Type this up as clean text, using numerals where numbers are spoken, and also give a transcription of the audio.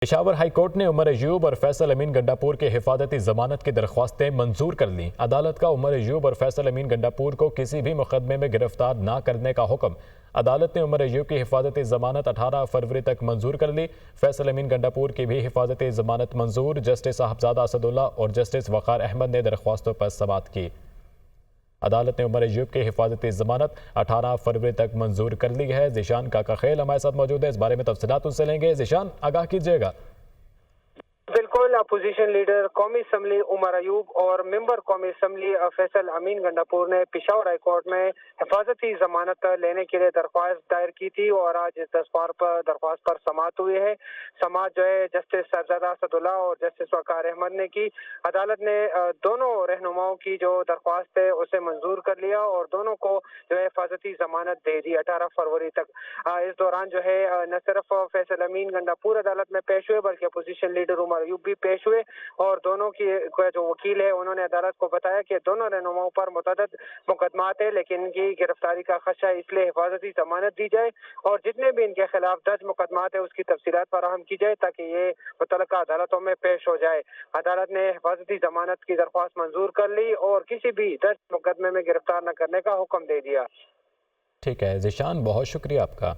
Peshawar high court نے عمر ایوب اور فیصل امین گنڈاپور کے حفاظتی ضمانت کی درخواستیں منظور کر لیں۔ عدالت کا عمر ایوب اور فیصل امین گنڈاپور کو کسی بھی مقدمے میں گرفتار نہ کرنے کا حکم۔ عدالت نے عمر ایوب کی حفاظتی ضمانت 18 فروری تک منظور کر لی۔ فیصل امین گنڈاپور کی بھی حفاظتی ضمانت منظور۔ جسٹس صاحبزادہ اسداللہ اور جسٹس وقار احمد نے درخواستوں پر سماعت کی۔ عدالت نے عمر ایوب کی حفاظتی ضمانت 18 فروری تک منظور کر لی ہے۔ ذیشان کاکا خیل ہمارے ساتھ موجود ہے، اس بارے میں تفصیلات ان سے لیں گے۔ ذیشان، آگاہ کیجیے گا۔ بالکل، اپوزیشن لیڈر قومی اسمبلی عمر ایوب اور ممبر قومی اسمبلی فیصل امین گنڈاپور نے پشاور ہائی کورٹ میں حفاظتی ضمانت لینے کے لیے درخواست دائر کی تھی اور آج اس درخواست پر سماعت ہوئی ہے۔ سماعت جو ہے جسٹس صاحبزادہ اسداللہ اور جسٹس وقار احمد نے کی۔ عدالت نے دونوں رہنماؤں کی جو درخواست ہے اسے منظور کر لیا اور دونوں کو جو ہے حفاظتی ضمانت دے دی 18 فروری تک۔ اس دوران جو ہے نہ صرف فیصل امین گنڈاپور عدالت میں پیش ہوئے بلکہ اپوزیشن لیڈر عمر ایوب بھی پیش ہوئے اور دونوں کی جو وکیل ہے انہوں نے عدالت کو بتایا کہ دونوں رہنماؤں پر متعدد مقدمات ہیں، لیکن ان کی گرفتاری کا خدشہ ہے، اس لیے حفاظتی ضمانت دی جائے اور جتنے بھی ان کے خلاف درج مقدمات ہیں اس کی تفصیلات فراہم کی جائے تاکہ یہ متعلقہ عدالتوں میں پیش ہو جائے۔ عدالت نے حفاظتی ضمانت کی درخواست منظور کر لی اور کسی بھی درج مقدمے میں گرفتار نہ کرنے کا حکم دے دیا۔ ٹھیک ہے ذیشان، بہت شکریہ آپ کا۔